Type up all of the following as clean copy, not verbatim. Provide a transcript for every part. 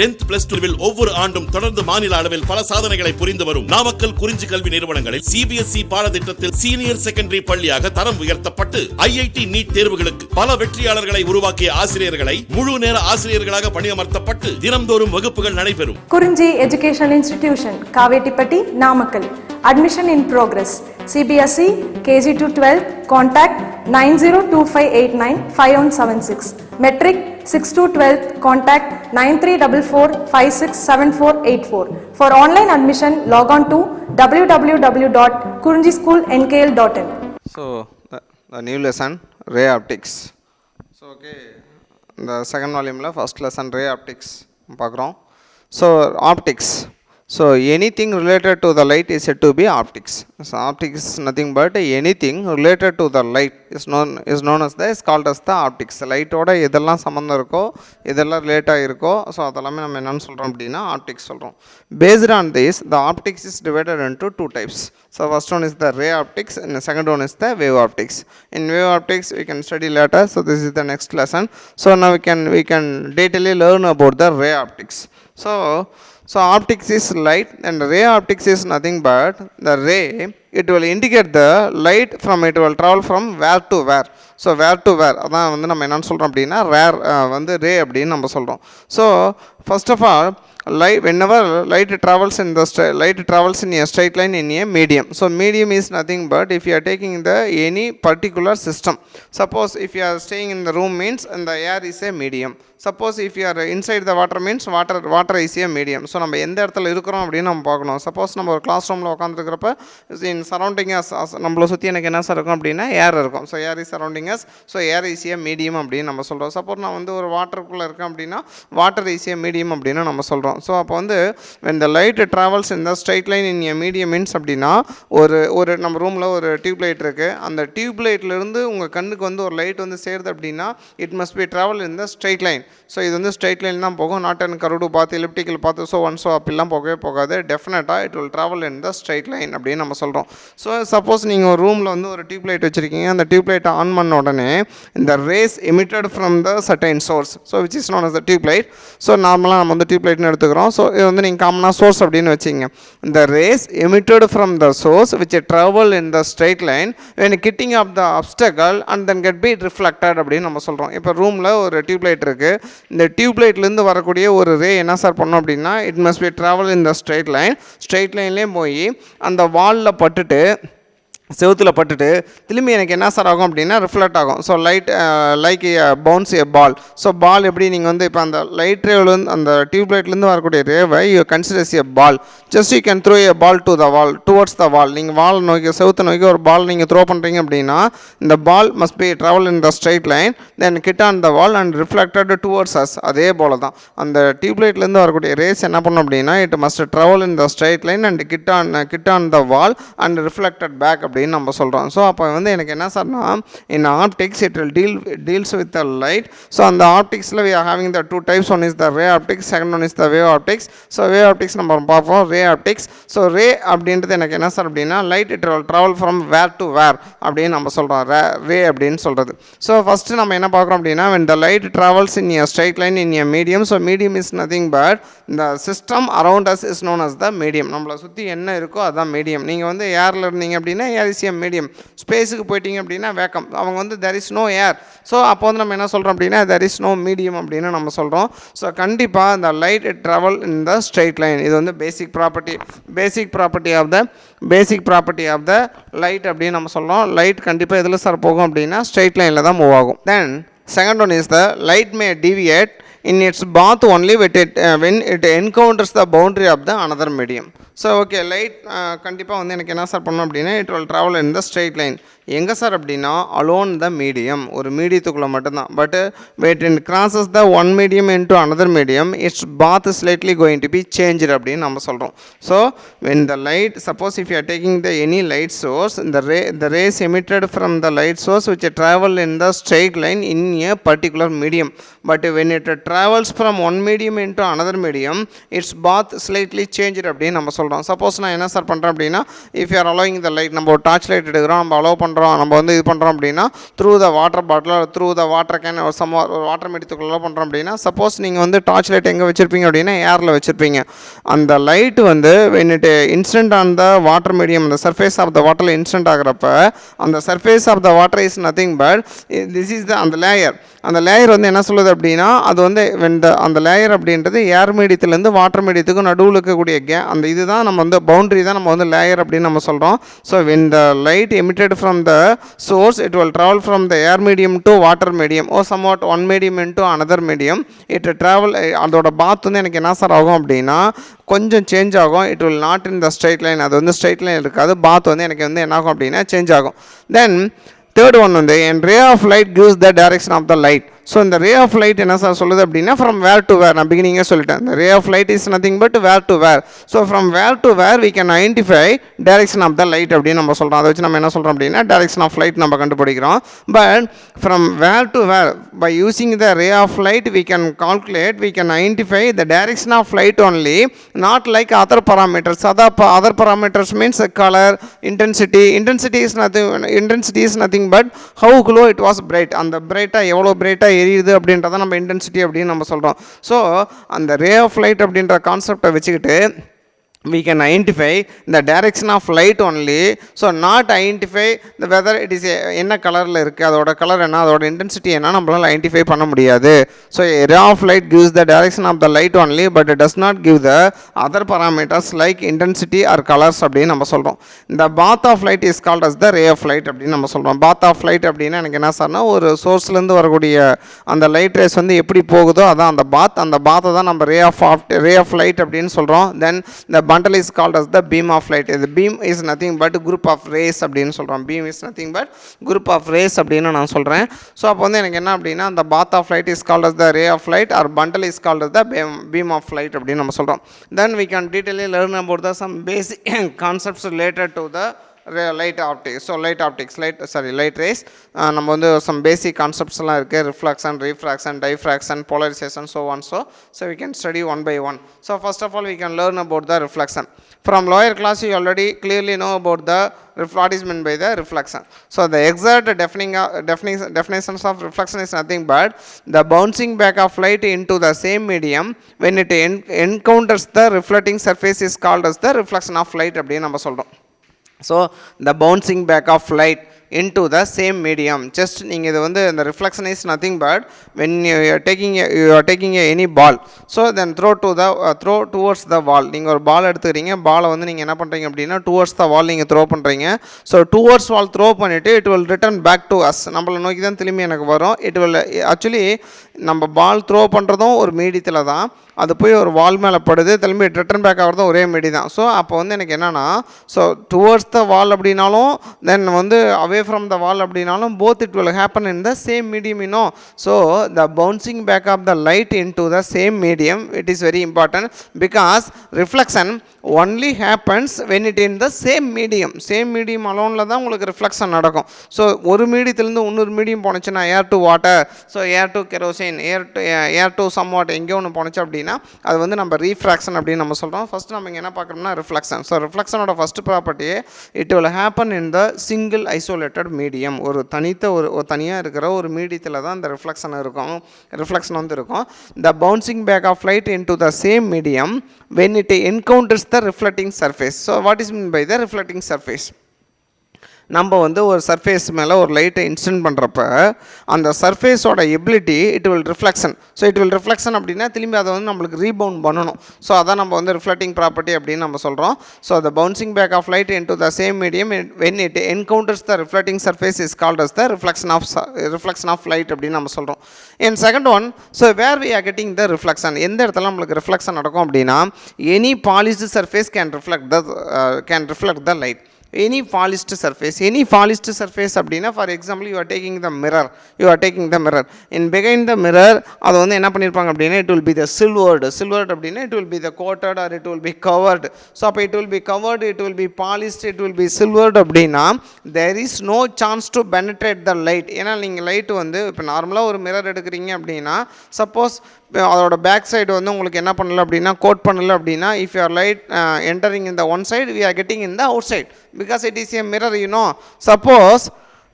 10th plus 2 ஒவ்வொரு ஆண்டும் தொடர்ந்து மாநில அளவில் பல சாதனைகளை புரிந்து வரும் நாமக்கல் குறிஞ்சி கல்வி நிறுவனங்களில் CBSE பாடத்திட்டத்தில் சீனியர் செகண்டரி பள்ளியாக தரம் உயர்த்தப்பட்டு IIT நீட் தேர்வுகளுக்கு பல வெற்றியாளர்களை உருவாக்கிய ஆசிரியர்களை முழு நேர ஆசிரியர்களாக பணியமர்த்தப்பட்டு தினம்தோறும் வகுப்புகள் நடைபெறும். குறிஞ்சி educational institution Kavettipatti Namakkal. Admission in progress. CBSE KG to 12 contact 9025895176. Metric 6 to 12 contact 9344567484. For online admission log on to www.kurinjischoolnkl.in. So the new lesson ray optics. So okay, the second volume la first lesson ray optics paakrom. So optics. So anything related to the light is said to be optics. So optics is nothing but anything related to the light is known as is called as the optics. Light oda இதெல்லாம் சம்பந்தம் இருக்கோ இதெல்லாம் relate ஆகிருக்கோ so அதெல்லாமே நம்ம என்னென்னு சொல்கிறோம் அப்படின்னா optics சொல்கிறோம். Based on this, the optics is divided into two types. So first one is the ray optics and the second one is the wave optics. In wave optics we can study later, so this is the next lesson. So now we can detailedly learn about the ray optics. So optics is light and ray optics is nothing but the ray, it will indicate the light from it will travel from where to where. So where to where அதான் வந்து நம்ம என்னன்னு சொல்கிறோம் அப்படின்னா rare வந்து ray அப்படின்னு நம்ம சொல்கிறோம். So first of all, light, whenever light travels in a straight line in a medium. So medium is nothing but if you are taking the any particular system. Suppose if you are staying in the room means and the air is a medium. Suppose if you are inside the water means water is a medium. So நம்ம எந்த இடத்துல இருக்கிறோம் அப்படின்னு நம்ம பார்க்கணும். Suppose நம்ம ஒரு class ரூமில் உட்காந்துருக்கிறப்ப இன் சரௌண்டிங் நம்மளை சுற்றி எனக்கு என்ன சார் இருக்கும் அப்படின்னா ஏர் இருக்கும். So air is surrounding us. So air is a medium அப்படின்னு நம்ம சொல்கிறோம். சப்போஸ் நான் வந்து ஒரு வாட்டருக்குள்ளே இருக்கேன் அப்படின்னா வாட்டர் இஸ் ஏ மீடியம் அப்படின்னு நம்ம சொல்கிறோம். ஸோ அப்போ வந்து when the light travels in the straight line in a medium means அப்படின்னா ஒரு நம்ம ரூமில் ஒரு டியூப் லைட் இருக்குது. அந்த டியூப் லைட்லேருந்து உங்கள் கண்ணுக்கு வந்து ஒரு லைட் வந்து சேருது அப்படின்னா it must be travel in the straight line. So இது வந்து ஸ்ட்ரைட் லைன் தான் போகும். நாட் அண்ட் கருடு பார்த்து எலிப்டிக்கல் பார்த்து ஸோ அப்படிலாம் போகவே போகாது. டெஃபினட்டாக it will travel in the straight line அப்படின்னு நம்ம சொல்கிறோம். ஸோ சப்போஸ் நீங்கள் ஒரு ரூமில் வந்து ஒரு டியூப் லைட் வச்சுருக்கீங்க. அந்த டியூப் லைட்டை ஆன் பண்ண உடனே இந்த rays emitted from the certain source, so which is known as the tube light. So நார்மலாக நம்ம வந்து டியூப் லைட்னு எடுத்துக்கிறோம். ஸோ இது வந்து நீங்கள் காமனாக சோர்ஸ் அப்படின்னு வச்சிங்க. இந்த rays emitted from the source which travel in the straight line when கிட்டிங் of the obstacle and then get be reflected அப்படின்னு நம்ம சொல்கிறோம். இப்போ ரூமில் ஒரு டியூப் லைட் இருக்குது. இந்த டியூப் லைட்லேருந்து வரக்கூடிய ஒரு ரே என்ன சார் பண்ணோம் அப்படின்னா it must be travel in the straight லைன்லேயே போய் அந்த வாலில் பட்டுட்டு செவுத்தில் பட்டுட்டு திரும்பி எனக்கு என்ன சார் ஆகும் அப்படின்னா ரிஃப்ளெக்ட் ஆகும். ஸோ லைட் லைக் பவுன்ஸ் ஏ பால். ஸோ பால் எப்படி நீங்கள் வந்து இப்போ அந்த லைட் ரேவ்லேருந்து அந்த டியூப் லைட்லேருந்து வரக்கூடிய ரேவை you considers a ball. Just you can throw a ball to the wall towards the wall. நீங்கள் வால் நோக்கி செவுத்தை நோக்கி ஒரு பால் நீங்கள் த்ரோ பண்ணுறீங்க அப்படின்னா இந்த ball must be travel in the straight line then hit on the wall and reflected towards us. அதே போல் தான் அந்த டியூப் லைட்லேருந்து வரக்கூடிய ரேஸ் என்ன பண்ணும் அப்படின்னா it must travel in the straight line and hit on the wall and reflected back அப்படின்னு நம்ம சொல்கிறோம். ஸோ அப்போ வந்து எனக்கு என்ன சார்னா in optics it will deals with the light. So அந்த ஆப்டிக்ஸில் we are having the two types. One is the ray optics, second one is the wave optics. So wave optics நம்ம பார்ப்போம். ரே ஆப்டிக்ஸ், ஸோ ரே அப்படின்றது எனக்கு என்ன sir அப்படின்னா light it will travel from where to where அப்படின்னு நம்ம சொல்கிறோம் ரே அப்படின்னு சொல்கிறது. ஸோ ஃபஸ்ட்டு நம்ம என்ன பார்க்குறோம் அப்படின்னா when the light travels in a straight line in a medium, so medium is nothing but the system around us is known as the medium. நம்மளை சுற்றி என்ன இருக்கோ அதுதான் மீடியம். நீங்கள் வந்து ஏரில் இருந்தீங்க அப்படின்னா ஏர் இஸ் ஏ மீடியம். ஸ்பேஸுக்கு போயிட்டீங்க அப்படின்னா வேக்கம், அவங்க வந்து there is no air. So அப்போ வந்து நம்ம என்ன சொல்கிறோம் அப்படின்னா there is no medium அப்படின்னு நம்ம சொல்கிறோம். ஸோ கண்டிப்பாக இந்த light travel in the straight line. இது வந்து பேசிக் ப்ராப்பர்ட்டி ஆஃப் த லைட் அப்படின்னு நம்ம சொல்கிறோம். லைட் கண்டிப்பாக எதில் சார் போகும் அப்படின்னா ஸ்ட்ரைட் லைனில் தான் மூவ் ஆகும். தென் second one is the light may deviate in its path only when it encounters the boundary of the another medium. So okay light கண்டிப்பாக வந்து எனக்கு என்ன சார் பண்ணணும் அப்படின்னா it will travel in the straight line. எங்கே sir அப்படின்னா along the medium, ஒரு மீடியத்துக்குள்ளே மட்டும்தான். But wait in crosses the one medium into another medium its path slightly going to be change அப்படின்னு நம்ம சொல்கிறோம். So when the light suppose if you are taking the any light source the rays emitted from the light source which travel in the straight line in a particular medium, but when it travels from one medium into another medium its path slightly changed அப்படின்னு நம்ம சொல்கிறோம். சொல்கிறோம். Suppose நான் என்ன sir பண்ணுறேன் அப்படின்னா, if you R allowing the light, நம்ம ஒரு டார்ச் லைட் எடுக்கிறோம், நம்ம அலோவ் பண்ணுறோம், நம்ம வந்து இது பண்ணுறோம் அப்படின்னா through the water bottle, through the water can, ஒரு வாட்டர் மீடியத்துக்குள்ளே பண்ணுறோம் அப்படின்னா, சப்போஸ் நீங்கள் வந்து டார்ச் லைட் எங்கே வச்சுருப்பீங்க அப்படின்னா ஏரில் வச்சுருப்பீங்க. அந்த லைட் வந்து when it instant on the water medium, the surface of the water instant ஆகிறப்ப அந்த surface of the water is nothing but this is the அந்த லேயர். அந்த லேயர் வந்து என்ன சொல்லுது அப்படின்னா, அது வந்து அந்த லேயர் அப்படின்றது ஏர் மீடியத்துலேருந்து வாட்டர் மீடியத்துக்கு நடுவில் இருக்கக்கூடிய அந்த இதுதான் நம்ம வந்து பவுண்டரி தான் நம்ம வந்து லேயர் அப்படின்னு நம்ம சொல்கிறோம். So when the light emitted from the source, it will travel from the air medium to water medium or somewhat one medium into another medium. It travel, அதோட பாத் வந்து எனக்கு என்ன சார் ஆகும் அப்படின்னா கொஞ்சம் சேஞ்ச் ஆகும். It will not in the straight line, அது வந்து ஸ்ட்ரைட் லைன் இருக்காது. பாத் வந்து எனக்கு வந்து என்ன ஆகும் அப்படின்னா சேஞ்ச் ஆகும். தென் தேர்ட் ஒன் வந்து an ray of light gives the direction of the light. So இந்த ரே ஆஃப் லைட் என்ன சார் சொல்லுது அப்படின்னா ஃப்ரம் வேர் டு வேர். நான் பிகினிங்கே சொல்லிட்டேன், இந்த ray of light is nothing but where to where. So from where to where we can identify direction of the light அப்படின்னு நம்ம சொல்கிறோம். அதை வச்சு நம்ம என்ன சொல்கிறோம் அப்படின்னா டைரக்ஷன் ஆஃப் லைட் நம்ம கண்டுபிடிக்கிறோம். But from where to where by using the ray of light we can calculate, we can identify the direction of light only, not like other parameters. அதர் parameters means color, intensity. Intensity is nothing but how glow it was bright. அந்த பிரைட்டாக எவ்வளோ பிரைட்டாக எரியுது அப்படின்றத நம்ம intensity அப்படின்னு நம்ம சொல்கிறோம். ஸோ அந்த ரே ஆஃப் லைட் அப்படின்ற கான்செப்டை வச்சுக்கிட்டு we can identify the direction of light only. So not identify the whether it is என்ன கலரில் இருக்குது, அதோட கலர் என்ன, அதோட இன்டென்சிட்டி என்ன நம்மளால் ஐடென்டிஃபை பண்ண முடியாது. So ray of light gives the direction of the light only but it does not give the other parameters like intensity or colors அப்படின்னு நம்ம சொல்கிறோம். இந்த bath of light is called as the ray of light அப்படின்னு நம்ம சொல்கிறோம். bath of light அப்படின்னா எனக்கு என்ன சார்னா ஒரு சோர்ஸ்லேருந்து வரக்கூடிய அந்த லைட் ரேஸ் வந்து எப்படி போகுதோ அதான் அந்த பாத். அந்த பாத்தை தான் நம்ம ray of light அப்படின்னு சொல்கிறோம். தென் the bundle is called as the beam of light. The beam is nothing but group of rays அப்படின்னு சொல்கிறோம். beam is nothing but group of rays அப்படின்னு நான் சொல்கிறேன். ஸோ அப்போ வந்து எனக்கு என்ன அப்படின்னா அந்த bath of light is called as the ray of light or bundle is called as the beam of light அப்படின்னு நம்ம சொல்கிறோம். Then we can detailly learn about the some basic concepts related to the light optics. So light rays நம்ம வந்து some basic concepts எல்லாம் இருக்குது. reflection, refraction, diffraction, polarization, so on. So we can study one by one. So first of all we can learn about the reflection. From lower class you already clearly know about the what is meant by the reflection. So the exact definitions of reflection is nothing but the bouncing back of light into the same medium when it encounters the reflecting surface is called as the reflection of light அப்படின்னு நம்ம சொல்கிறோம். So the bouncing back of light into the same medium, just நீங்கள் இது வந்து the reflection is nothing but when you are taking any ball, so then throw towards the wall. நீங்கள் ஒரு பால் எடுத்துக்கிறீங்க, பாலை வந்து நீங்கள் என்ன பண்ணுறீங்க அப்படின்னா towards the wall நீங்கள் த்ரோ பண்ணுறீங்க. ஸோ towards wall த்ரோ பண்ணிவிட்டு it will return back to us, நம்மளை நோக்கி தான் திரும்பி எனக்கு வரும். it will actually நம்ம பால் த்ரோ பண்ணுறதும் ஒரு மீடியத்தில் தான், அது போய் ஒரு வால் மேலே படுது, திரும்பி ரிட்டர்ன் பேக் ஆகிறதும் ஒரே மீடி தான். ஸோ அப்போ வந்து எனக்கு என்னென்னா ஸோ டுவர்ட்ஸ் த வால் அப்படின்னாலும் தென் வந்து அவே ஃப்ரம் த வால் அப்படின்னாலும் both it will happen in the same medium இன்னும். So the bouncing back of the light in to the same medium it is very important because reflection only happens when it in the same medium அலோனில் தான் உங்களுக்கு reflection நடக்கும். So ஒரு மீடியத்துலேருந்து இன்னொரு medium போனச்சுன்னா air to water, so air to kerosene, air to some what எங்கேயோ ஒன்று போனச்சு அப்படின்னா அது வந்து நம்ம ரீஃப்ராக்ஷன் அப்படின்னு நம்ம சொல்கிறோம். ஃபஸ்ட்டு நம்ம இங்கே என்ன பார்க்குறோம்னா ரிஃப்ளெக்ஷன். ஸோ ரிஃப்ளெக்ஷனோட ஃபஸ்ட்டு ப்ராப்பர்ட்டியே it will happen in the single isolated medium. ஒரு தனியாக இருக்கிற ஒரு மீடியத்தில் தான் இந்த ரிஃப்ளெக்ஷன் வந்து இருக்கும். The bouncing back of light in to the same medium when it encounters the reflecting surface. So what is meant by the reflecting surface? நம்ம வந்து ஒரு சர்ஃபேஸ் மேலே ஒரு லைட்டை இன்ஸ்டன்ட் பண்ணுறப்ப அந்த சர்ஃபேஸோட ability it will reflection. So it will reflection அப்படின்னா திரும்பி அதை வந்து நம்மளுக்கு ரீபவுண்ட் பண்ணணும். ஸோ அதான் நம்ம வந்து ரிஃப்ளெக்டிங் ப்ராப்பர்ட்டி அப்படின்னு நம்ம சொல்கிறோம். So the bouncing back of light in to the same medium when it encounters the reflecting surface is called as the reflection of light அப்படின்னு நம்ம சொல்கிறோம். And second one, so where we are getting the reflection, எந்த இடத்துல நம்மளுக்கு reflection நடக்கும் அப்படின்னா any polished surface can reflect the light. any polished surface அப்படின்னா for example you are taking the mirror in behind the mirror அது வந்து என்ன பண்ணியிருப்பாங்க அப்படின்னா it will be the silvered அப்படின்னா it will be the coated or it will be covered. So அப்போ it will be covered, it will be polished, it will be silvered அப்படின்னா there is no chance to penetrate the light. ஏன்னா நீங்கள் light வந்து இப்போ நார்மலாக ஒரு mirror எடுக்கிறீங்க அப்படின்னா சப்போஸ் அதோட பேக் சைடு வந்து உங்களுக்கு என்ன பண்ணல அப்படின்னா கோட் பண்ணல அப்படின்னா if you are light entering in the one side we are getting in the outside because it is a mirror you know.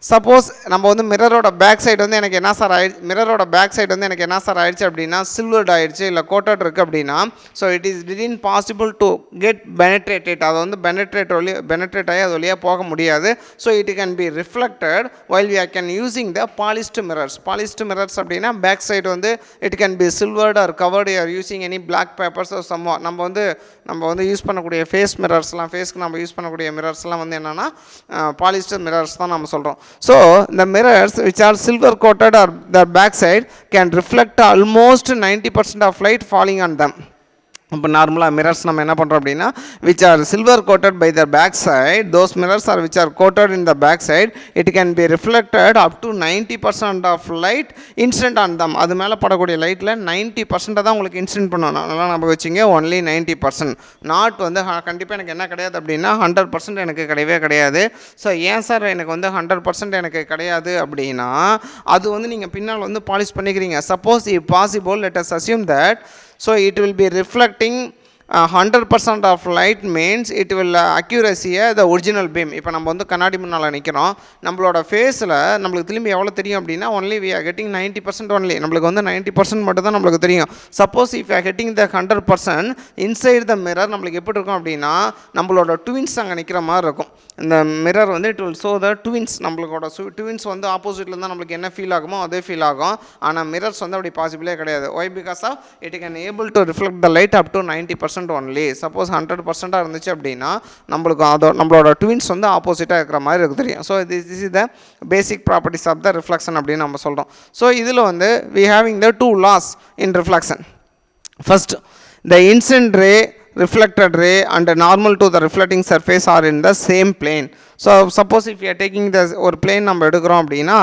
சப்போஸ் நம்ம வந்து மிரரோட பேக் சைடு வந்து எனக்கு என்ன சார் ஆயிடுச்சு அப்படின்னா சில்வர்ட் ஆயிடுச்சு இல்லை கோட்டட் இருக்குது அப்படின்னா so it is didn't possible to get penetrated, அதை வந்து பெனட்ரேட் ஆகி அது வழியாக போக முடியாது. So it can be reflected while we can using the polished mirrors அப்படின்னா பேக் சைடு வந்து it can be silvered or covered or using any black papers சம்மா. நம்ம வந்து யூஸ் பண்ணக்கூடிய ஃபேஸ்க்கு நம்ம யூஸ் பண்ணக்கூடிய மிரர்ஸ்லாம் வந்து என்னென்னா பாலிஸ்டர் மிரர்ஸ் தான் நம்ம சொல்கிறோம். So the mirrors which are silver coated or the back side can reflect almost 90% of light falling on them. இப்போ நார்மலாக மிரர்ஸ் நம்ம என்ன பண்ணுறோம் அப்படின்னா which are silver coated by the back side, those mirrors are which are coated in the back side, it can be reflected up to 90% of light incident on them. அது மேலே படக்கூடிய லைட்டில் 90% தான் உங்களுக்கு இன்சிடென்ட் பண்ணணும். நல்லா நம்ம வச்சுங்க, ஒன்லி 90%. நாட் வந்து கண்டிப்பாக எனக்கு என்ன கிடையாது அப்படின்னா 100% எனக்கு கிடையவே கிடையாது. ஸோ ஏன் சார் எனக்கு வந்து 100% எனக்கு கிடையாது அப்படின்னா அது வந்து நீங்கள் பின்னால் வந்து பாலிஷ் பண்ணிக்கிறீங்க. Suppose if possible let us assume that so it will be reflecting 100% of light means it will accuracy the original beam. இப்போ நம்ம வந்து கண்ணாடி முன்னால் நிற்கிறோம், நம்மளோட ஃபேஸில் நம்மளுக்கு திரும்பி எவ்வளோ தெரியும் அப்படின்னா only we are getting 90% only, நம்மளுக்கு வந்து 90% மட்டும் தான் நம்மளுக்கு தெரியும். Suppose if you R getting the 100% inside the mirror நம்மளுக்கு எப்படி இருக்கும் அப்படின்னா நம்மளோட ட்வின்ஸ் அங்கே நிற்கிற மாதிரி இருக்கும். இந்த மிரர் வந்து it will show the twins, நம்மளோட ட்வின்ஸ் வந்து ஆப்போசிட்டில் இருந்தால் நம்மளுக்கு என்ன ஃபீல் ஆகுமோ அதே ஃபீல் ஆகும். ஆனால் மிரர்ஸ் வந்து அப்படி பாசிபிளே கிடையாது. Why because of it can able to reflect the light up to 90% only. Suppose 100% இருந்துச்சு அப்படின்னா நம்மளுக்கு நம்மளோட ட்வின்ஸ் வந்து ஆப்போசிட்டாக இருக்கிற மாதிரி இருக்கு தெரியும். So this is the basic properties of the reflection அப்படின்னு நம்ம சொல்கிறோம். ஸோ இதில் வந்து we having the 2 laws in reflection. First, the incident ray, reflected ray and normal to the reflecting surface are in the same plane. So suppose if you are taking த ஒரு plane நம்ம எடுக்கிறோம் அப்படின்னா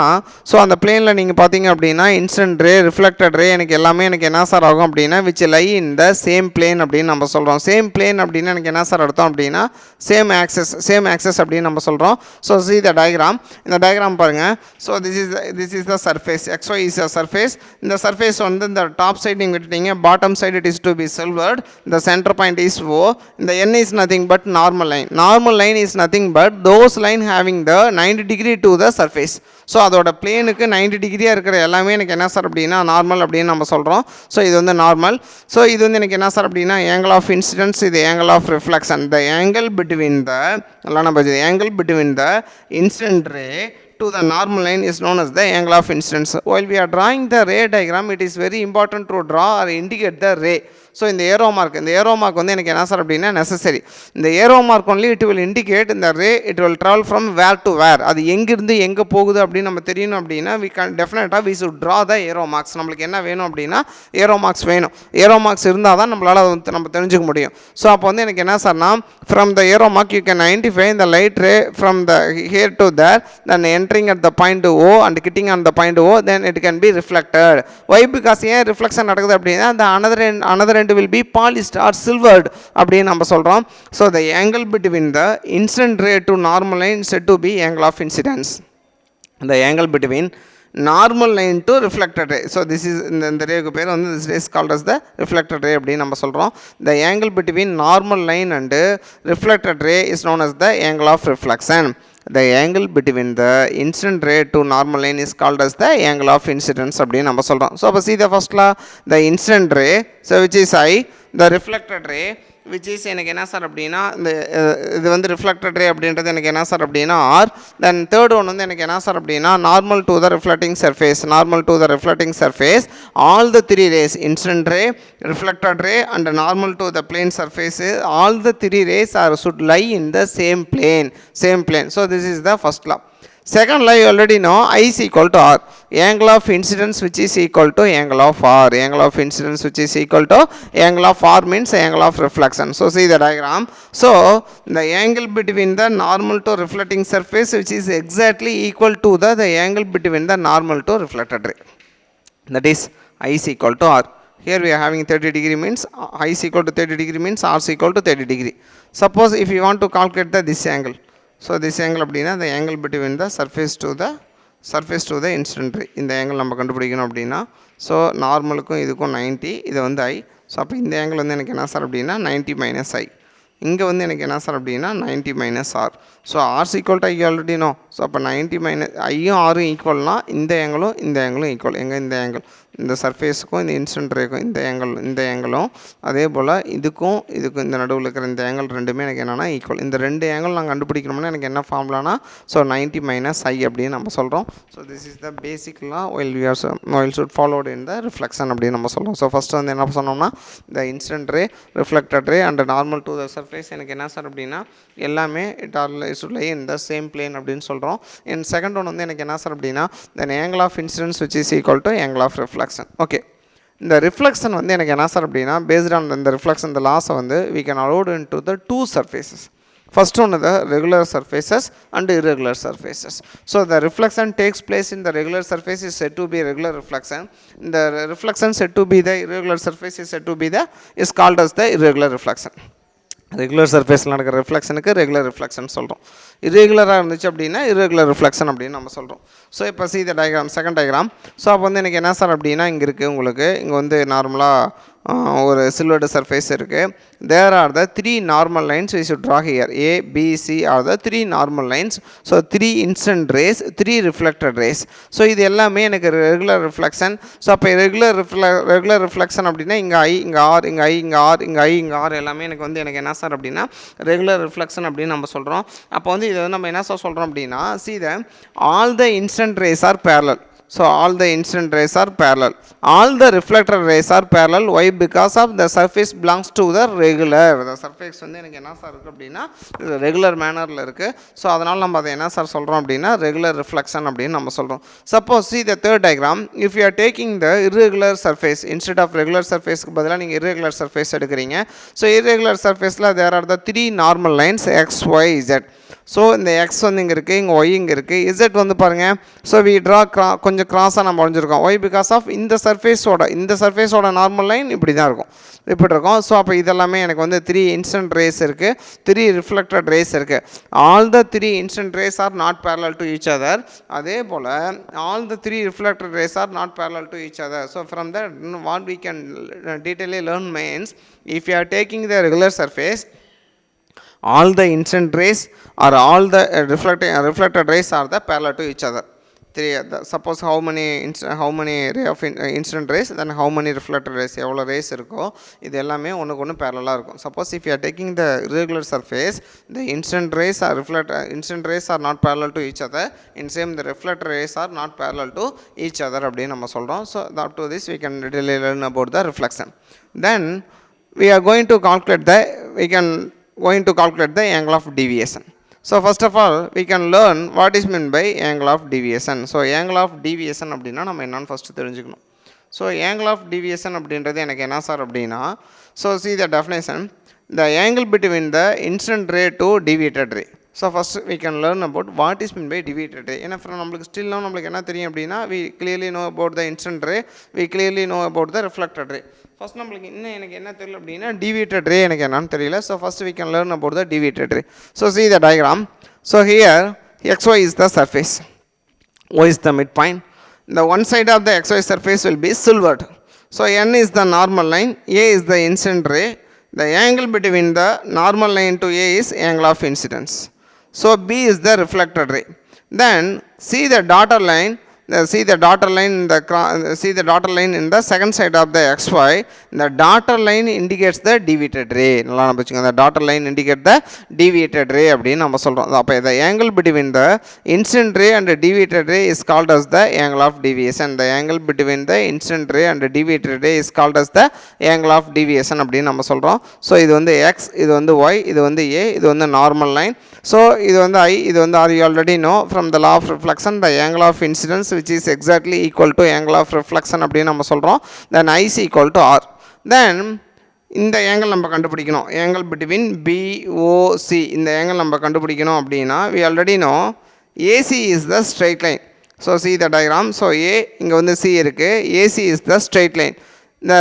so அந்த பிளேனில் நீங்கள் பார்த்தீங்க அப்படின்னா incident ray, reflected ரே எனக்கு எல்லாமே எனக்கு என்ன சார் ஆகும் அப்படின்னா which lie in the same plane அப்படின்னு நம்ம சொல்கிறோம். சேம் பிளேன் அப்படின்னா எனக்கு என்ன சார் அர்த்தம் அப்படின்னா சேம் ஆக்சஸ் அப்படின்னு நம்ம சொல்கிறோம். ஸோ சி த டயக்ராம், இந்த டயக்ராம் பாருங்கள். So this is the surface, XY is a surface. இந்த சர்ஃபேஸ் வந்து இந்த டாப் சைடு நீங்கள் விட்டுட்டீங்க, bottom side it is to be silvered, இந்த சென்டர் பாயிண்ட் இஸ் O, இந்த N is nothing but normal line is nothing but those line having the 90 degree to the surface. So அதோட பிளேனுக்கு 90 டிகிரியாக இருக்கிற எல்லாமே எனக்கு என்ன சார் அப்படின்னா நார்மல் அப்படின்னு நம்ம சொல்கிறோம். ஸோ இது வந்து நார்மல். ஸோ இது வந்து எனக்கு என்ன சார் அப்படின்னா ஆங்கிள் ஆஃப் இன்சிடென்ஸ், இது angle of reflection. The angle between the incident ray to the normal line is known as the angle of incidence. While we are drawing the ray diagram, it is very important to draw or indicate the ray. So இந்த arrow mark வந்து எனக்கு என்ன sir அப்படின்னா necessary. இந்த arrow mark only it will indicate இந்த ray it will travel from where to where, அது எங்கிருந்து எங்கே போகுது அப்படின்னு நம்ம தெரியணும் அப்படின்னா வி கேன் டெஃபினட்டாக we should draw the arrow marks. நம்மளுக்கு என்ன வேணும் அப்படின்னா ஏரோ மார்க்ஸ் வேணும். ஏரோ மார்க்ஸ் இருந்தால் தான் நம்மளால் அதை நம்ம தெரிஞ்சுக்க முடியும். ஸோ அப்போ வந்து எனக்கு என்ன சார்னா from the arrow mark you can identify the light ray from the here to there, then entering at the point O and கிட்டிங் on the point O, then it can be reflected. Why because ஏன் reflection நடக்குது அப்படின்னா அந்த another end will be polished or silvered அப்படின்னு நம்ம சொல்கிறோம். So the angle between the incident ray to normal line said to be angle of incidence. The angle between normal line to reflected ray. So this is இந்த rack பேர் வந்து this is called as the reflected ray அப்படின்னு நம்ம சொல்கிறோம். The angle between normal line and reflected ray is known as the angle of reflection. The angle between the incident ray to normal line is called as the angle of incidence அப்படின்னு நம்ம சொல்கிறோம். So அப்போ see the first law, the incident ray, so which is I, the reflected ray which is எனக்கு என்ன sir அப்படின்னா இந்த இது வந்து ரிஃப்ளெக்டட் ரே அப்படின்றது எனக்கு என்ன சார் அப்படின்னா R. தென் தேர்ட் ஒன் வந்து எனக்கு என்ன சார் அப்படின்னா normal to the reflecting surface. All the 3 rays, incident ray, reflected ray and normal to the plane surface, all the 3 rays are should lie in the same plane. So this is the first law. Second law you already know, I is equal to R, angle of incidence which is equal to angle of R. Angle of incidence which is equal to angle of R means angle of reflection. So see the diagram. So the angle between the normal to reflecting surface which is exactly equal to the angle between the normal to reflected ray, that is I is equal to R. Here we are having 30 degree means I is equal to 30 degree means R is equal to 30 degree. Suppose if you want to calculate this angle, so this angle அப்படின்னா the angle between the surface to the surface to the incident ray. இந்த angle நம்ம கண்டுபிடிக்கணும் அப்படின்னா so நார்மலுக்கும் இதுக்கும் 90, இது வந்து I. So அப்போ இந்த ஆங்கிள் வந்து எனக்கு என்ன சார் அப்படின்னா 90 மைனஸ் I. இங்கே வந்து எனக்கு என்ன சார் அப்படின்னா 90 minus R. So R's equal to I already know. So அப்போ 90 மைனஸ் ஐயும் ஆரும் ஈக்குவல்னால் இந்த ஆங்கிளும் ஈக்குவல். எங்கே இந்த ஆங்கிள் இந்த சர்ஃபேஸுக்கும் இந்த இன்சிடென்ட் ரேக்கும் இந்த ஆங்கிளும் அதே போல் இதுக்கும் இந்த நடுவில் இருக்கிற இந்த ஆங்கிள் ரெண்டுமே எனக்கு என்னென்னா ஈக்குவல். இந்த ரெண்டு ஆங்கிள் நாங்கள் கண்டுபிடிக்கணும்னா எனக்கு என்ன ஃபார்முலானா ஸோ 90 மைனஸ் ஐ அப்படின்னு நம்ம சொல்கிறோம். So this is the basic laws while should followed in the reflection அப்படின்னு நம்ம சொல்கிறோம். ஸோ ஃபஸ்ட்டு வந்து என்ன சொன்னோம்னா இந்த incident ray, reflected ray and normal to the surface எனக்கு என்ன சார் அப்படின்னா எல்லாமே should lie in the same plane அப்படின்னு சொல்கிறோம். என் செகண்ட் ஒன் வந்து எனக்கு என்ன சார் அப்படின்னா the angle of incidence which is equal to angle of reflection. Okay, இந்த ரிஃப்ளெக்ஷன் வந்து எனக்கு என்ன சார் அப்படின்னா பேஸ்ட் ஆன் இந்த ரிஃப்ளெக்ஷன் இந்த லாஸை வந்து we can allowed into the two surfaces. First one is the regular surfaces and irregular surfaces. So the reflection takes place in the regular surface is said to be regular reflection. The reflection said to be the irregular surface is said to be is called as the irregular reflection. Regular சர்ஃபேஸில் நடக்கிற ரிஃப்ளெக்ஷனுக்கு regular reflection சொல்கிறோம். இரெகுலராக இருந்துச்சு அப்படின்னா irregular reflection அப்படின்னு நம்ம சொல்கிறோம். So இப்போ C the diagram, second diagram. So அப்போ வந்து எனக்கு என்ன சார் அப்படின்னா இங்கே இருக்குது உங்களுக்கு இங்கே வந்து நார்மலாக ஒரு சில்வர்டு சர்ஃபேஸ் இருக்குது. There are the 3 normal lines we should draw here. A, B, C are the 3 normal lines. So 3 incident rays, 3 reflected rays. So இது எல்லாமே எனக்கு ரெகுலர் ரிஃப்ளெக்ஷன். ஸோ அப்போ ரெகுலர் ரிஃப்ளெக்ஷன் அப்படின்னா இங்கே I, இங்கே R, இங்கே I, இங்கே R, இங்கே I, இங்கே R எல்லாமே எனக்கு வந்து எனக்கு என்ன சார் அப்படின்னா ரெகுலர் ரிஃப்ளெக்ஷன் அப்படின்னு நம்ம சொல்கிறோம். அப்போ வந்து இதை வந்து நம்ம என்ன சார் சொல்கிறோம் அப்படின்னா see the all the incident rays are parallel. So all the incident rays are parallel. All the reflected rays are parallel. Why? Because of the surface belongs to the regular. The surface வந்து எனக்கு என்ன sir இருக்குது அப்படின்னா regular மேனரில் இருக்குது. So அதனால் நம்ம அதை என்ன சார் சொல்கிறோம் அப்படின்னா ரெகுலர் ரிஃப்ளெக்ஷன் அப்படின்னு நம்ம சொல்கிறோம். Suppose see the third diagram. If you are taking the irregular surface instead of regular surfaceக்கு பதிலாக நீங்கள் irregular surface எடுக்கிறீங்க. So irregular surfaceல there are the 3 normal lines x, y, z. So இந்த X வந்து இங்கே இருக்குது, இங்கே ஒய் இங்கே இருக்குது, இசட் வந்து பாருங்கள். ஸோ வி ட்ரா கொஞ்சம் கிராஸாக நம்ம வரைஞ்சிருக்கோம். ஒய் பிகாஸ் ஆஃப் இந்த சர்ஃபேஸோட நார்மல் லைன் இப்படி தான் இருக்கும், இப்படி இருக்கும். ஸோ அப்போ இதெல்லாமே எனக்கு வந்து 3 இன்சிடென்ட் ரேஸ் இருக்குது, 3 ரிஃப்ளெக்டட் ரேஸ் இருக்குது. All the 3 incident rays are not parallel to each other. அதே போல் all the 3 reflected rays are not parallel to each other. So from that what we can detailedly learn means if you are taking the regular surface, all the incident rays or all the reflected rays are the parallel to each other. Suppose how many ray of incident rays, then how many reflected rays, எவ்வளோ rays இருக்கோ இது எல்லாமே ஒன்றுக்கு ஒன்று parallel இருக்கும். Suppose if you are taking the irregular surface, the incident rays are not parallel to each other. In same the reflected rays are not parallel to each other அப்படின்னு நம்ம சொல்கிறோம். So up to this we can really learn about the reflection. Then we are going to calculate the angle of deviation. So first of all we can learn what is meant by angle of deviation. So angle of deviation அப்படின்னா நம்ம என்னன்னு first தெரிஞ்சுக்கணும். So angle of deviation அப்படின்றது எனக்கு என்ன sir அப்படின்னா, so see the definition, the angle between the incident ray to deviated ray. So first we can learn about what is meant by deviated ray. ஏன்னா நம்மளுக்கு still now நம்மளுக்கு என்ன தெரியும் அப்படின்னா we clearly know about the incident ray, we clearly know about the reflected ray. First நம்மளுக்கு இன்னும் எனக்கு என்ன தெரியல அப்படின்னா deviated ray எனக்கு என்னன்னு தெரியல. So first we can learn about the deviated ray. So see the diagram. So here xy is the surface, y is the midpoint. The one side of the xy surface will be silvered. So n is the normal line, a is the incident ray. The angle between the normal line to a is angle of incidence. So b is the reflected ray. Then see the dotted line. See the dotted line in the second side of the xy. The dotted line indicates the deviated ray. நல்லா நம்ம வச்சுக்கோங்க, the dotted line indicates the deviated ray அப்படின்னு நம்ம சொல்கிறோம். அப்போ the angle between the incident ray and the deviated ray is called as the angle of deviation. The angle between the incident ray and the deviated ray is called as the angle of deviation அப்படின்னு நம்ம சொல்கிறோம். So இது வந்து x, இது வந்து y, இது வந்து a, இது வந்து நார்மல் லைன். ஸோ இது வந்து I, இது வந்து R. You already know from the law of reflection the angle of incidence which is exactly equal to angle of reflection அப்படின்னு நம்ம சொல்கிறோம். then I is equal to R. then இந்த angle நம்ம கண்டுபிடிக்கணும், angle between BOC, இந்த angle நம்ம கண்டுபிடிக்கணும் அப்படின்னா we already know AC is the straight line. so see the diagram. so A இங்கே வந்து C இருக்குது, AC is the straight line. the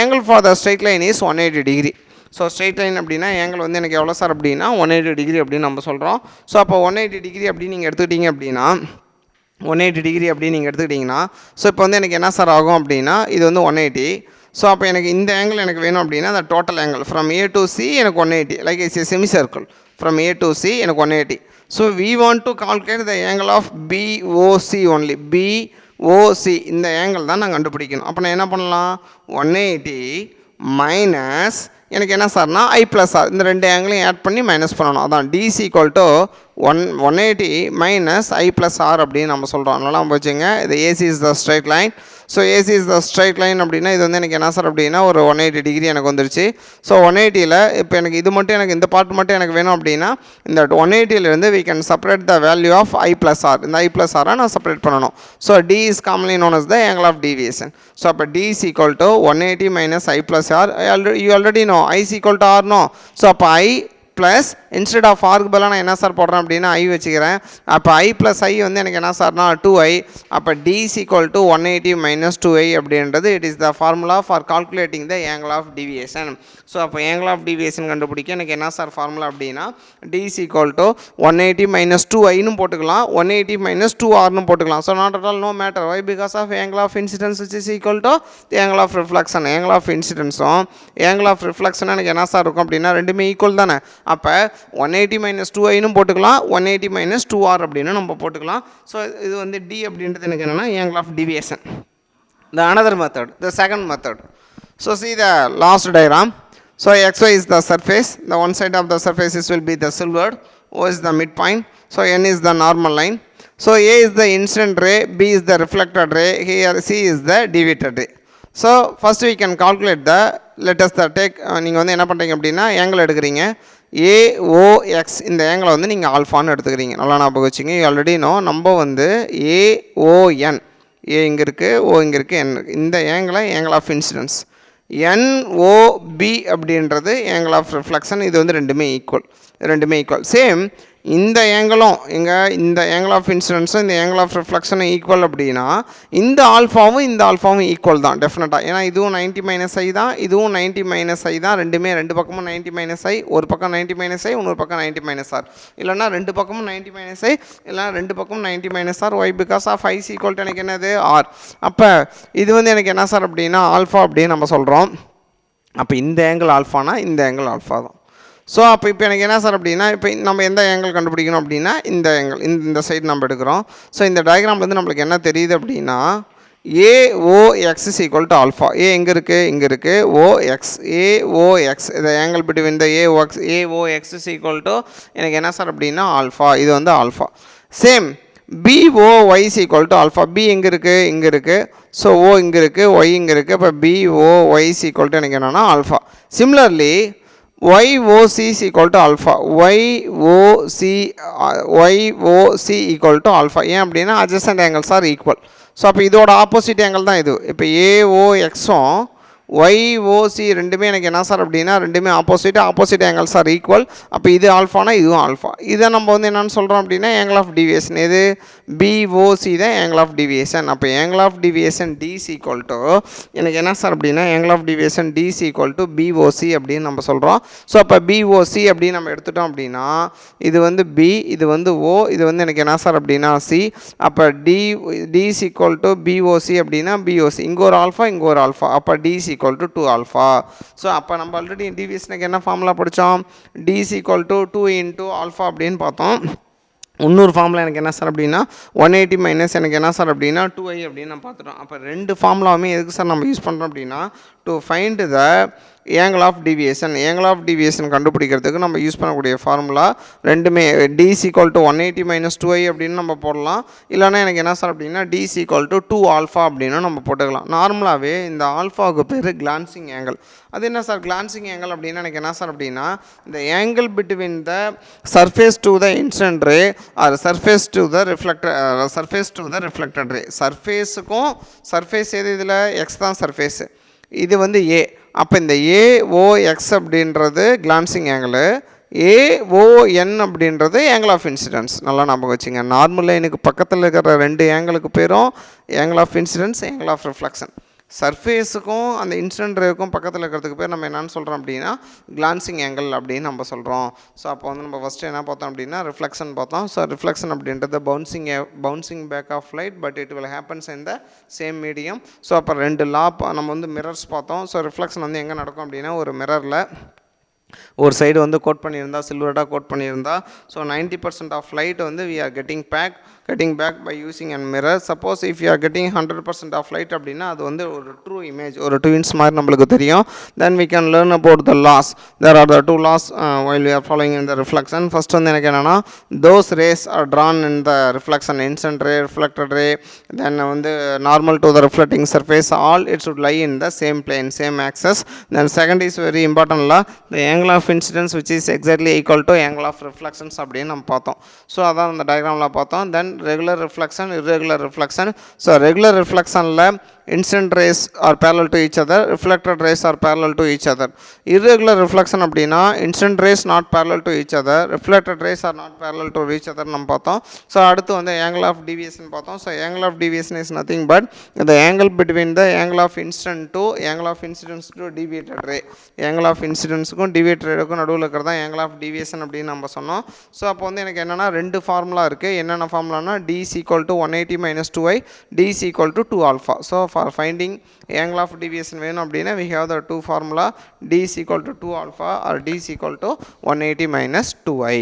angle for the straight line is 180 degree. So straight line அப்படின்னா angle வந்து எனக்கு எவ்வளோ sir அப்படின்னா 180 degree அப்படின்னு நம்ம சொல்கிறோம். ஸோ அப்போ 180 டிகிரி அப்படின்னு நீங்கள் எடுத்துக்கிட்டீங்க அப்படின்னா 180 டிகிரி அப்படின்னு நீங்கள் எடுத்துக்கிட்டிங்கன்னா, ஸோ இப்போ வந்து எனக்கு என்ன சார் ஆகும் அப்படின்னா இது வந்து 180. ஸோ அப்போ எனக்கு இந்த ஆங்கிள் எனக்கு வேணும் அப்படின்னா அந்த total angle from A to C எனக்கு 180, like it's a semi circle from A to C எனக்கு 180. So we want to calculate the angle of BOC only. BOC இந்த ஆங்கிள் தான் நான் கண்டுபிடிக்கணும். அப்போ நான் என்ன பண்ணலாம், 180 மைனஸ் எனக்கு என்ன சார்னா ஐ ப்ளஸ் ஆர், இந்த ரெண்டு ஆங்கிளையும் ஆட் பண்ணி மைனஸ் பண்ணணும். அதான் DC equal to 180 minus I plus R அப்படின்னு நம்ம சொல்கிறோம். நல்லா வச்சுங்க, இது AC is the straight line. So AC is the straight line அப்படின்னா இது வந்து எனக்கு என்ன சார் அப்படின்னா ஒரு 180 டிகிரி எனக்கு வந்துருச்சு. ஸோ 180ல் இப்போ எனக்கு இது மட்டும் எனக்கு இந்த பார்ட் மட்டும் எனக்கு வேணும் அப்படின்னா இந்த 180லேருந்து we can separate the value of I plus R. இந்த I plus R நான் செப்பரேட் பண்ணணும். So D is commonly known as the angle of deviation. So அப்போ D is equal to 180 minus I plus R. You already know I is equal to R, no? So அப்போ I plus instead of ஆர்க்கு பதிலாக நான் என்ன sir போடுறேன் அப்படின்னா ஐ வச்சுக்கிறேன். அப்போ ஐ plus ஐ வந்து எனக்கு என்ன சார்னா 2i. அப்போ D is equal to 180 minus 2i அப்படின்றது it is the formula for calculating the angle of deviation. So அப்போ ஆங்கிள் ஆஃப் டிவியேஷன் கண்டுபிடிக்க எனக்கு என்ன சார் ஃபார்முலா அப்படின்னா D is equal to 180 minus 2iன்னு போட்டுக்கலாம், 180 மைனஸ் 2rன்னு போட்டுக்கலாம். So not at all no matter. Why? Because of angle of incidence which is equal to angle of reflection. Angle of இன்சிடென்ஸும் angle of ரிஃப்ளெக்ஷனும் எனக்கு என்ன sir இருக்கும் அப்படின்னா ரெண்டுமே ஈக்குவல் தானே. அப்போ 180 மைனஸ் 2iன்னு போட்டுக்கலாம், 180 மைனஸ் 2r அப்படின்னு நம்ம போட்டுக்கலாம். ஸோ இது வந்து டி அப்படின்றது எனக்கு என்னென்னா angle of deviation. The another method, the second method. So see the last diagram. So xy is the surface, the one side of the surface will be the silvered, O is the midpoint, so n is the normal line. So A is the incident ray, B is the reflected ray, here C is the deviated ray. So first we can calculate the, let us take, நீங்கள் வந்து என்ன பண்ணுறீங்க அப்படின்னா angle எடுக்கிறீங்க AOX, இந்த ஆங்கிளை வந்து நீங்கள் ஆல்ஃபான்னு எடுத்துக்கிறீங்க. நல்லா ஞாபகம் வச்சுங்க. ஆல்ரெடி நோ நம்ம வந்து AON, ஏ இங்கே இருக்குது, ஓ இங்கே இருக்குது, என் இந்த ஆங்கிளை ஆங்கிள் ஆஃப் இன்சிடென்ஸ், NOB அப்படின்றது ஆங்கிள் ஆஃப் ரிஃப்ளெக்ஷன். இது வந்து ரெண்டுமே ஈக்குவல். சேம் இந்த ஆங்கிளும் இந்த ஆங்கிள் ஆஃப் இன்சிடென்ஸும் இந்த ஆங்கிள் ஆஃப் ரிஃப்ளெக்ஷனும் ஈக்குவல் அப்படின்னா இந்த ஆல்ஃபாவும் ஈக்குவல் தான் டெஃபினட்டாக. ஏன்னா இதுவும் 90 மைனஸ் ஐ தான், இதுவும் 90 மைனஸ் ஐ தான். ரெண்டுமே ரெண்டு பக்கமும் 90 மைனஸ் ஐ, ஒரு பக்கம் 90 மைனஸ் ஐ, இன்னொரு பக்கம் 90 மைனஸ் ஆர். இல்லைனா ரெண்டு பக்கமும் 90 மைனஸ் ஐ, இல்லைனா ரெண்டு பக்கமும் 90 minus R. Why? Because of I is equal to எனக்கு என்னது ஆர். அப்போ இது வந்து எனக்கு என்ன சார் அப்படின்னா ஆல்ஃபா அப்படின்னு நம்ம சொல்கிறோம். அப்போ இந்த ஆங்கிள் ஆல்ஃபானா இந்த ஆங்கிள் ஆல்ஃபா தான். ஸோ அப்போ எனக்கு என்ன சார் அப்படின்னா இப்போ நம்ம எந்த ஆங்கிள் கண்டுபிடிக்கணும் அப்படின்னா இந்த ஆங்கிள், இந்த சைடு நம்ம எடுக்கிறோம். ஸோ இந்த டயக்ராம்லேருந்து நம்மளுக்கு என்ன தெரியுது அப்படின்னா AOX is equal to alpha. A எங்கே இருக்குது? இங்கே இருக்குது. AOX இந்த angle between the AOX is equal to எனக்கு என்ன சார் அப்படின்னா ஆல்ஃபா. இது வந்து alpha. Same BOY is equal to alpha. B எங்கே இருக்குது? இங்கே இருக்குது. ஸோ O இங்கே இருக்குது, Y இங்கே இருக்குது. இப்போ BOY is equal to எனக்கு என்னென்னா alpha. Similarly YOC is equal to alpha. YOC equal to alpha. ஏன் அப்படின்னா adjacent angles are equal. So அப்போ இதோட ஆப்போசிட் ஆங்கிள் தான் இது. இப்போ AOXும் YOC ரெண்டுமே எனக்கு என்ன சார் அப்படின்னா ரெண்டுமே ஆப்போசிட் ஆங்கிள்ஸ் ஆர் ஈக்குவல். அப்போ இது ஆல்ஃபானா இதுவும் ஆல்ஃபா. இதை நம்ம வந்து என்னென்னு சொல்கிறோம் அப்படின்னா ஆங்கிள் ஆஃப் டிவியேஷன். எது? BOC தான் ஆங்கிள் ஆஃப் டிவியேஷன். அப்போ angle of deviation D is equal to எனக்கு என்ன சார் அப்படின்னா angle of deviation D is equal to BOC அப்படின்னு நம்ம சொல்கிறோம். ஸோ அப்போ BOC அப்படின்னு நம்ம எடுத்துட்டோம் அப்படின்னா இது வந்து B, இது வந்து O, இது வந்து எனக்கு என்ன சார் அப்படின்னா C. அப்போ D is equal to BOC அப்படின்னா BOC, இங்கே ஒரு ஆல்ஃபா இங்கே ஒரு ஆல்ஃபா. அப்போ D is equal to 2 alpha. So அப்போ நம்ம ஆல்ரெடி டிவியேஷனுக்கு என்ன ஃபார்முலா படித்தோம்? D is equal to 2 into alpha அப்படின்னு பார்த்தோம். இன்னொரு ஃபார்முலா எனக்கு என்ன சார் அப்படின்னா 180 மைனஸ் எனக்கு என்ன சார் அப்படின்னா 2i அப்படின்னு நம்ம பார்த்துட்டோம். அப்போ ரெண்டு ஃபார்முலாவுமே எதுக்கு சார் நம்ம யூஸ் பண்ணுறோம் அப்படின்னா to find the angle of deviation கண்டுபிடிக்கிறதுக்கு நம்ம யூஸ் பண்ணக்கூடிய ஃபார்முலா ரெண்டுமே. D is equal to 180 minus 2i அப்படின்னு நம்ம போடலாம். இல்லைனா எனக்கு என்ன சார் அப்படின்னா D is equal to 2 alpha அப்படின்னு நம்ம போட்டுக்கலாம். நார்மலாகவே இந்த ஆல்ஃபாவுக்கு பேர் கிளான்சிங் ஆங்கிள். அது என்ன சார் கிளான்சிங் ஆங்கிள் அப்படின்னா எனக்கு என்ன சார் அப்படின்னா இந்த angle between the surface to the incident ray or surface to the reflected ray. சர்ஃபேஸுக்கும் சர்ஃபேஸ் எது? இதில் எக்ஸ் தான் சர்ஃபேஸு, இது வந்து ஏ. அப்போ இந்த AOX அப்படின்றது கிளான்சிங் ஆங்கிள், AON அப்படின்றது ஆங்கிள் ஆஃப் இன்சிடென்ஸ். நல்லா ஞாபகம் வச்சுங்க. நார்மல் லைனுக்கு பக்கத்தில் இருக்கிற ரெண்டு ஆங்கிளுக்கு பேரும் angle of incidence, angle of reflection. சர்ஃபேஸுக்கும் அந்த இன்சிடென்ட் ரேவுக்கும் பக்கத்தில் இருக்கிறதுக்கு பேர் நம்ம என்னென்னு சொல்கிறோம் அப்படின்னா கிளான்சிங் ஆங்கிள் அப்படின்னு நம்ம சொல்கிறோம். ஸோ அப்போ வந்து நம்ம ஃபஸ்ட்டு என்ன பார்த்தோம் அப்படின்னா ரிஃப்ளெக்ஷன் பார்த்தோம். ஸோ ரிஃப்ளெக்ஷன் அப்படின்றது bouncing back of light but it will happens in the same medium. So அப்போ 2 லா நம்ம வந்து மிரர்ஸ் பார்த்தோம். ஸோ ரிஃப்ளெக்ஷன் வந்து எங்கே நடக்கும் அப்படின்னா ஒரு மிரரில் ஒரு சைடு வந்து கோட் பண்ணியிருந்தா சில்வர்டாக கோட் பண்ணியிருந்தா ஸோ 90% ஆஃப் லைட் வந்து we are getting back by using a mirror. Suppose if you are getting 100% of light அப்படின்னா அது வந்து ஒரு ட்ரூ இமேஜ் ஒரு ட்வின்ஸ் மாதிரி நம்மளுக்கு தெரியும். Then we can learn about the laws. There are the 2 laws while we are following in the reflection. First வந்து எனக்கு என்னென்னா those rays are drawn in the reflection, incident ray, reflected ray, then வந்து normal to the reflecting surface, all it should lie in the same plane, same axis. Then second is very important law, the angle of incidence which is exactly equal to angle of reflections அப்படின்னு நம்ம பார்த்தோம். So அதான் அந்த டயக்ராமில் பார்த்தோம். Then regular reflection, irregular reflection. So regular ரிஃப்ளெக்ஷனில் incident rays are parallel to each other, reflected rays are parallel to each other. Irregular reflection அப்படின்னா incident rays not parallel to each other, reflected rays are not parallel to each other நம்ம பார்த்தோம். So அடுத்து வந்து angle of deviation பார்த்தோம். So angle of deviation is nothing but the angle between the angle of incident to angle of incidence to deviated ray. angle of incidence-க்கும் deviated ray-க்கும் நடுவில் இருக்கிறது தான் angle of deviation அப்படின்னு நம்ம சொன்னோம். So அப்போ வந்து எனக்கு என்னென்னா 2 ஃபார்முலா இருக்குது. என்னென்ன ஃபார்முலானா d is equal to 180 minus 2i, d is equal to 2 alpha. So for finding angle of deviation வேணும் அப்படின்னா we have the 2 formula, d is equal to 2 alpha or d is equal to 180 minus 2i.